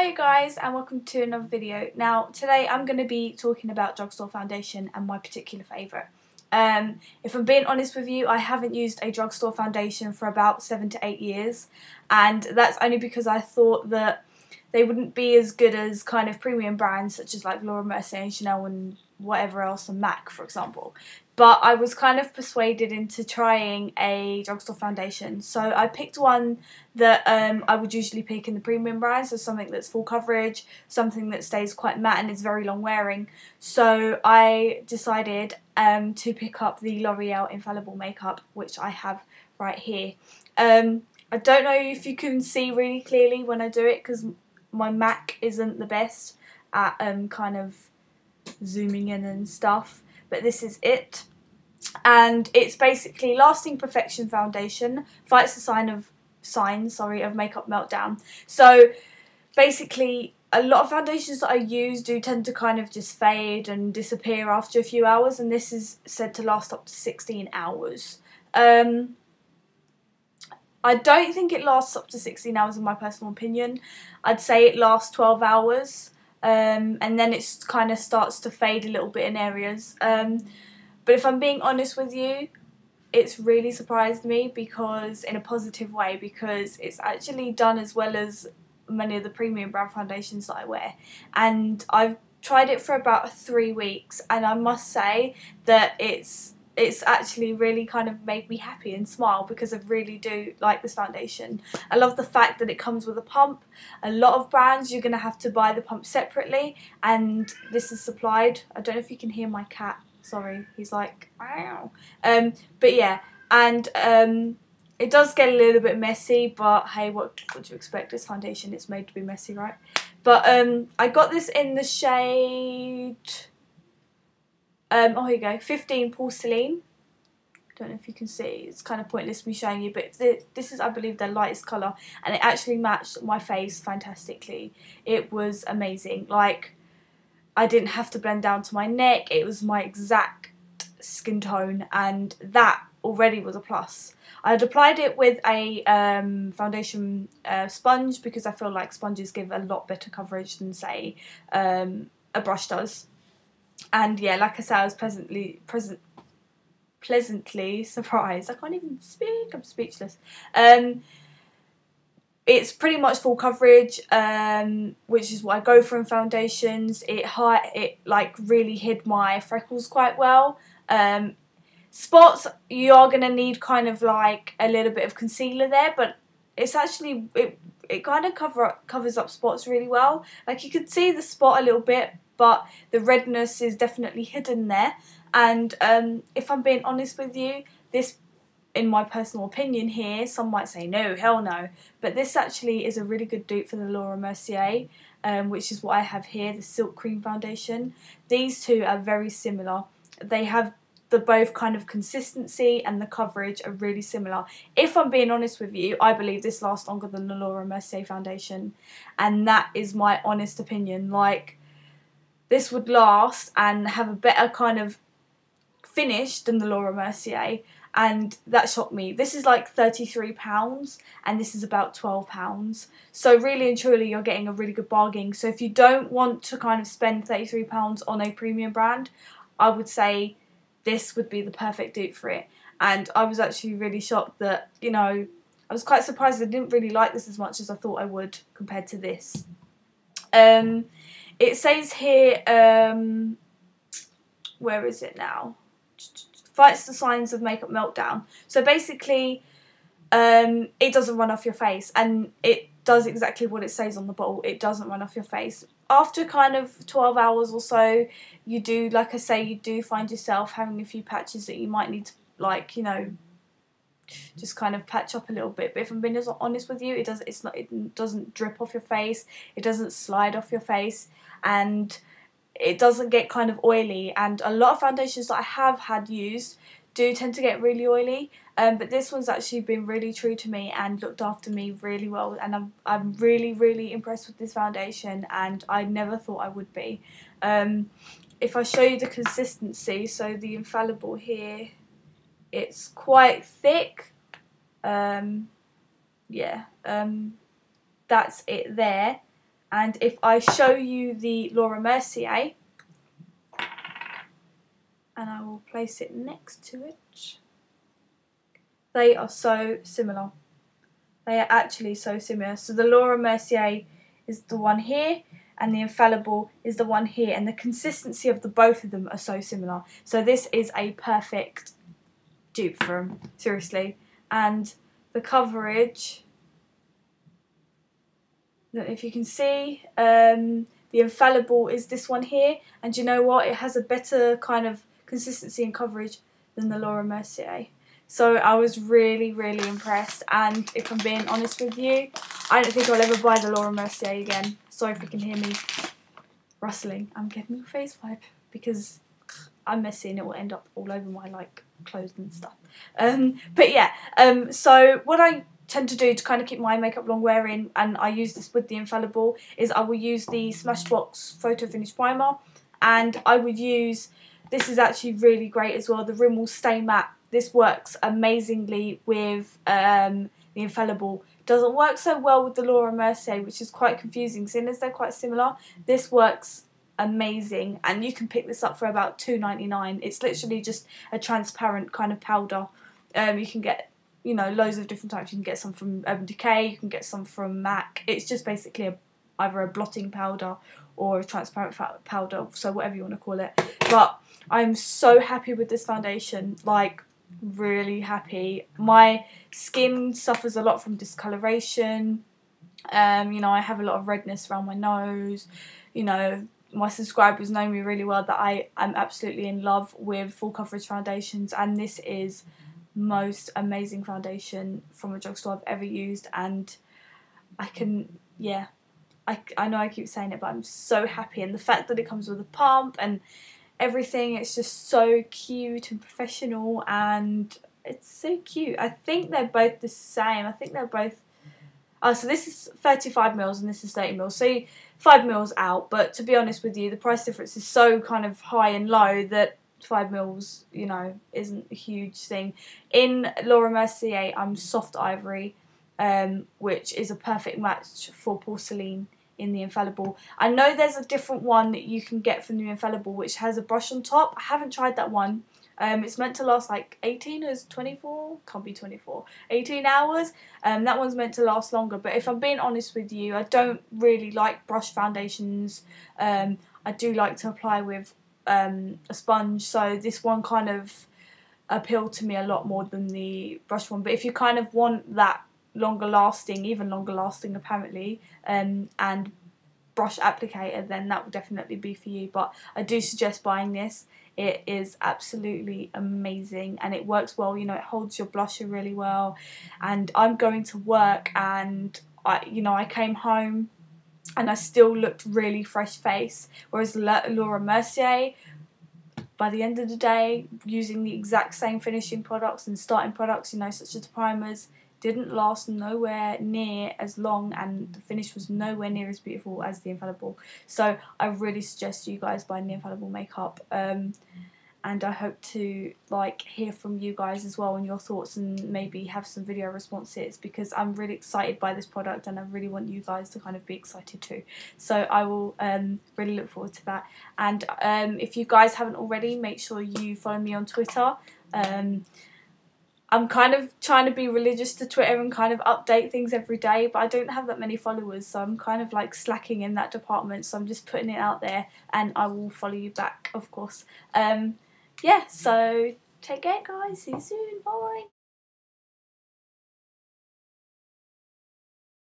Hi guys, and welcome to another video. Now today I'm going to be talking about drugstore foundation and my particular favourite. If I'm being honest with you, I haven't used a drugstore foundation for about 7 to 8 years, and that's only because I thought that they wouldn't be as good as kind of premium brands such as like Laura Mercier and Chanel and whatever else, and MAC for example. But I was kind of persuaded into trying a drugstore foundation, so I picked one that I would usually pick in the premium brands, so something that's full coverage, something that stays quite matte and is very long wearing. So I decided to pick up the Loreal Infallible makeup, which I have right here. I don't know if you can see really clearly when I do it because my Mac isn't the best at kind of zooming in and stuff, but this is it. And it's basically Lasting Perfection Foundation, fights the signs of makeup meltdown. So basically a lot of foundations that I use do tend to kind of just fade and disappear after a few hours, and this is said to last up to 16 hours. I don't think it lasts up to 16 hours in my personal opinion. I'd say it lasts 12 hours and then it kind of starts to fade a little bit in areas. But if I'm being honest with you, it's really surprised me because in a positive way, because it's actually done as well as many of the premium brand foundations that I wear. And I've tried it for about 3 weeks, and I must say that it's actually really kind of made me happy and smile because I really do like this foundation. I love the fact that it comes with a pump. A lot of brands you're going to have to buy the pump separately, and this is supplied. I don't know if you can hear my cat. Sorry, he's like, wow. But yeah, and it does get a little bit messy, but hey, what do you expect? This foundation, it's made to be messy, right? But I got this in the shade, oh here you go, 15 Porcelain. Don't know if you can see, it's kind of pointless me showing you, but this is, I believe, their lightest colour, and it actually matched my face fantastically. It was amazing. Like, I didn't have to blend down to my neck, it was my exact skin tone, and that already was a plus. I had applied it with a foundation sponge because I feel like sponges give a lot better coverage than, say, a brush does. And yeah, like I said, I was pleasantly surprised. I can't even speak, I'm speechless. It's pretty much full coverage, which is what I go for in foundations. It like really hid my freckles quite well. Spots, you are going to need kind of like a little bit of concealer there, but it's actually, it kind of covers up spots really well. Like, you could see the spot a little bit, but the redness is definitely hidden there. And if I'm being honest with you, this, in my personal opinion here, some might say no, hell no, but this actually is a really good dupe for the Laura Mercier, which is what I have here, the Silk Cream Foundation. These two are very similar. They have the both kind of consistency and the coverage are really similar. If I'm being honest with you, I believe this lasts longer than the Laura Mercier foundation, and that is my honest opinion. Like, this would last and have a better kind of finish than the Laura Mercier, and that shocked me. This is like £33 and this is about £12, so really and truly you're getting a really good bargain. So if you don't want to kind of spend £33 on a premium brand, I would say this would be the perfect dupe for it. And I was actually really shocked that, you know, I was quite surprised I didn't really like this as much as I thought I would compared to this. It says here, where is it now? Fights the signs of makeup meltdown. So basically, it doesn't run off your face, and it does exactly what it says on the bottle. It doesn't run off your face. After kind of 12 hours or so, you do, like I say, you do find yourself having a few patches that you might need to, like, you know, just kind of patch up a little bit. But if I'm being honest with you, it doesn't drip off your face, it doesn't slide off your face, and it doesn't get kind of oily. And a lot of foundations that I have had used do tend to get really oily, but this one's actually been really true to me and looked after me really well, and I'm really impressed with this foundation, and I never thought I would be. If I show you the consistency, so the Infallible here, it's quite thick. Yeah, that's it there. And if I show you the Laura Mercier, and I will place it next to it, they are so similar. They are actually so similar. So the Laura Mercier is the one here, and the Infallible is the one here, and the consistency of the both of them are so similar. So this is a perfect dupe for them, seriously. And the coverage, if you can see, the Infallible is this one here, and you know what? It has a better kind of consistency and coverage than the Laura Mercier. So I was really, really impressed, and if I'm being honest with you, I don't think I'll ever buy the Laura Mercier again. Sorry if you can hear me rustling. I'm getting a face wipe because I'm messy and it will end up all over my clothes and stuff. But yeah, so what I tend to do to kind of keep my makeup long wearing, and I use this with the Infallible, is I will use the Smashbox Photo Finish Primer, and I would use, this is actually really great as well, the Rimmel Stay Matte. This works amazingly with the Infallible. Doesn't work so well with the Laura Mercier, which is quite confusing, seeing as they're quite similar. This works amazing, and you can pick this up for about $2.99. It's literally just a transparent kind of powder. You can get, you know, loads of different types. You can get some from Urban Decay, you can get some from MAC. It's just basically either a blotting powder or a transparent powder, so whatever you want to call it. But I'm so happy with this foundation, like really happy. My skin suffers a lot from discoloration. You know, I have a lot of redness around my nose. You know, my subscribers know me really well that I am absolutely in love with full coverage foundations, and this is most amazing foundation from a drugstore I've ever used. And I can, yeah, I know I keep saying it, but I'm so happy, and the fact that it comes with a pump and everything, it's just so cute and professional, and it's so cute. I think they're both the same. I think they're both, so this is 35ml and this is 30ml, so 5ml out, but to be honest with you, the price difference is so kind of high and low that 5ml, you know, isn't a huge thing. In Laura Mercier, I'm soft ivory, which is a perfect match for porcelain in the Infallible. I know there's a different one that you can get from the Infallible which has a brush on top. I haven't tried that one. It's meant to last like 18 or 24, can't be 24, 18 hours. That one's meant to last longer, but if I'm being honest with you, I don't really like brush foundations. I do like to apply with a sponge, so this one kind of appealed to me a lot more than the brush one. But if you kind of want that longer lasting, even longer lasting apparently, and brush applicator, then that will definitely be for you. But I do suggest buying this. It is absolutely amazing, and it works well. You know, it holds your blusher really well. And I'm going to work, and I came home and I still looked really fresh face, whereas Laura Mercier, by the end of the day, using the exact same finishing products and starting products, you know, such as the primers, didn't last nowhere near as long, and the finish was nowhere near as beautiful as the Infallible. So I really suggest you guys buying the Infallible makeup, and I hope to hear from you guys as well on your thoughts, and maybe have some video responses, because I'm really excited by this product and I really want you guys to kind of be excited too. So I will really look forward to that. And if you guys haven't already, make sure you follow me on Twitter. I'm kind of trying to be religious to Twitter and kind of update things every day, but I don't have that many followers, so I'm kind of slacking in that department, so I'm just putting it out there, and I will follow you back, of course. Yeah, so take care guys, see you soon, bye.